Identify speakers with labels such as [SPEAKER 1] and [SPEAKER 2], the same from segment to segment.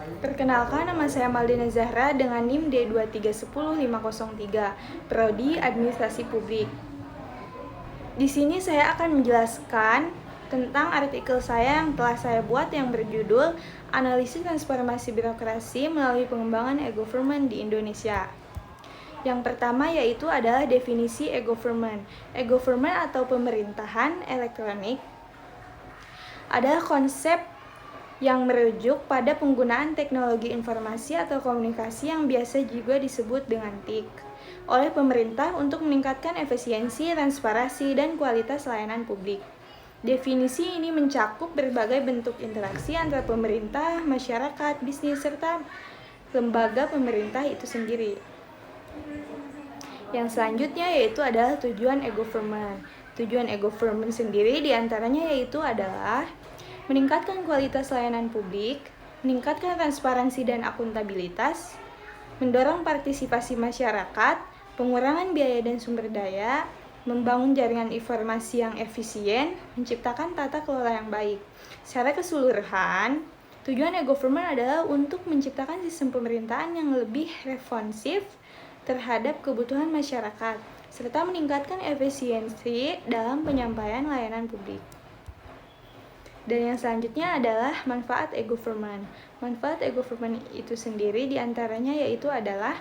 [SPEAKER 1] Perkenalkan, nama saya Maldina Zahra dengan NIM D2310503, Prodi Administrasi Publik. Di sini saya akan menjelaskan tentang artikel saya yang telah saya buat yang berjudul Analisis Transformasi Birokrasi Melalui Pengembangan E-Government di Indonesia. Yang pertama yaitu adalah definisi e-government. E-government atau pemerintahan elektronik adalah konsep yang merujuk pada penggunaan teknologi informasi atau komunikasi yang biasa juga disebut dengan TIK oleh pemerintah untuk meningkatkan efisiensi, transparansi, dan kualitas layanan publik. Definisi ini mencakup berbagai bentuk interaksi antara pemerintah, masyarakat, bisnis, serta lembaga pemerintah itu sendiri. Yang selanjutnya yaitu adalah tujuan e-government. Tujuan e-government sendiri diantaranya yaitu adalah meningkatkan kualitas layanan publik, meningkatkan transparansi dan akuntabilitas, mendorong partisipasi masyarakat, pengurangan biaya dan sumber daya, membangun jaringan informasi yang efisien, menciptakan tata kelola yang baik. Secara keseluruhan, tujuan e-government adalah untuk menciptakan sistem pemerintahan yang lebih responsif terhadap kebutuhan masyarakat, serta meningkatkan efisiensi dalam penyampaian layanan publik. Dan yang selanjutnya adalah manfaat e-government. Manfaat e-government itu sendiri diantaranya yaitu adalah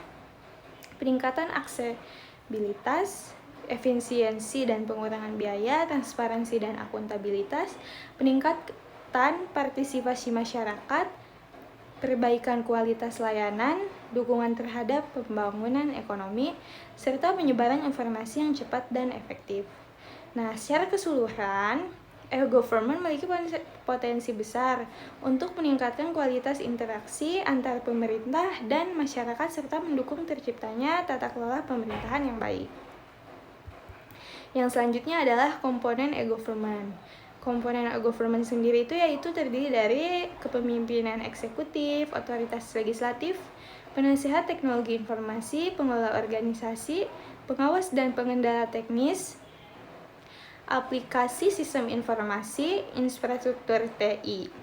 [SPEAKER 1] peningkatan aksesibilitas, efisiensi dan pengurangan biaya, transparansi dan akuntabilitas, peningkatan partisipasi masyarakat, perbaikan kualitas layanan, dukungan terhadap pembangunan ekonomi, serta penyebaran informasi yang cepat dan efektif. Nah, secara keseluruhan, e-government memiliki potensi besar untuk meningkatkan kualitas interaksi antar pemerintah dan masyarakat serta mendukung terciptanya tata kelola pemerintahan yang baik. Yang selanjutnya adalah komponen e-government. Komponen e-government sendiri itu yaitu terdiri dari kepemimpinan eksekutif, otoritas legislatif, penasihat teknologi informasi, pengelola organisasi, pengawas dan pengendali teknis, aplikasi sistem informasi, infrastruktur TI.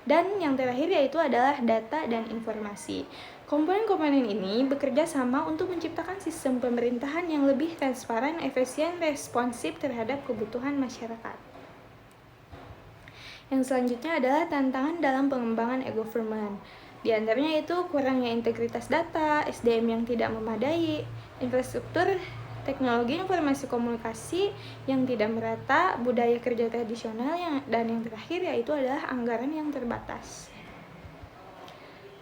[SPEAKER 1] Dan yang terakhir yaitu adalah data dan informasi. Komponen-komponen ini bekerja sama untuk menciptakan sistem pemerintahan yang lebih transparan, efisien, responsif terhadap kebutuhan masyarakat. Yang selanjutnya adalah tantangan dalam pengembangan e-government. Di antaranya itu kurangnya integritas data, SDM yang tidak memadai, infrastruktur teknologi informasi komunikasi yang tidak merata, budaya kerja tradisional dan yang terakhir yaitu adalah anggaran yang terbatas.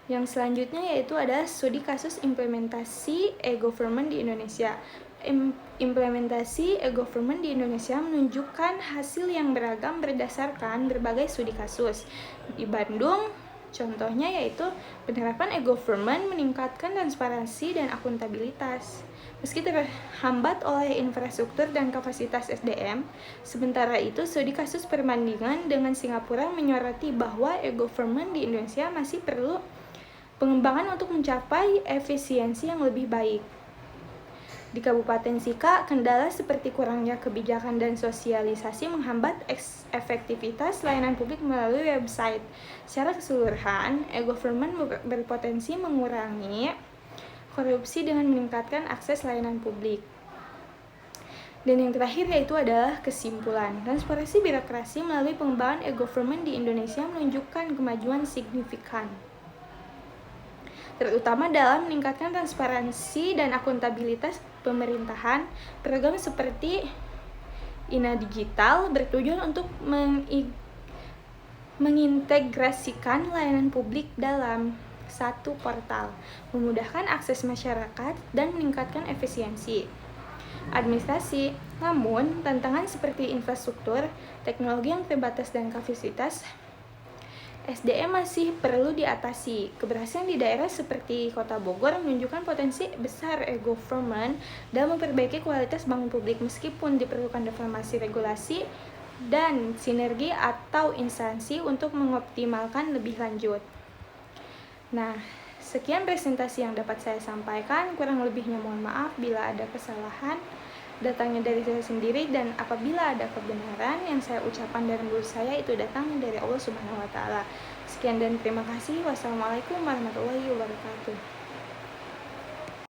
[SPEAKER 1] Yang selanjutnya yaitu adalah studi kasus implementasi e-government di Indonesia. Implementasi e-government di Indonesia menunjukkan hasil yang beragam berdasarkan berbagai studi kasus. Di Bandung, contohnya yaitu penerapan e-government meningkatkan transparansi dan akuntabilitas. Meski terhambat oleh infrastruktur dan kapasitas SDM, sementara itu studi kasus perbandingan dengan Singapura menyoroti bahwa e-government di Indonesia masih perlu pengembangan untuk mencapai efisiensi yang lebih baik. Di Kabupaten Sika, kendala seperti kurangnya kebijakan dan sosialisasi menghambat efektivitas layanan publik melalui website. Secara keseluruhan, e-government berpotensi mengurangi korupsi dengan meningkatkan akses layanan publik. Dan yang terakhir yaitu adalah kesimpulan. Transparansi birokrasi melalui pengembangan e-government di Indonesia menunjukkan kemajuan signifikan, terutama dalam meningkatkan transparansi dan akuntabilitas pemerintahan. Program seperti INA Digital bertujuan untuk mengintegrasikan layanan publik dalam satu portal, memudahkan akses masyarakat dan meningkatkan efisiensi administrasi. Namun, tantangan seperti infrastruktur, teknologi yang terbatas dan kapasitas SDM masih perlu diatasi. Keberhasilan di daerah seperti Kota Bogor menunjukkan potensi besar e-government dalam memperbaiki kualitas bangun publik meskipun diperlukan reformasi regulasi dan sinergi atau instansi untuk mengoptimalkan lebih lanjut. Nah, sekian presentasi yang dapat saya sampaikan. Kurang lebihnya mohon maaf bila ada kesalahan datangnya dari saya sendiri, dan apabila ada kebenaran yang saya ucapkan dari mulut saya itu datang dari Allah Subhanahu wa taala. Sekian dan terima kasih. Wassalamualaikum warahmatullahi wabarakatuh.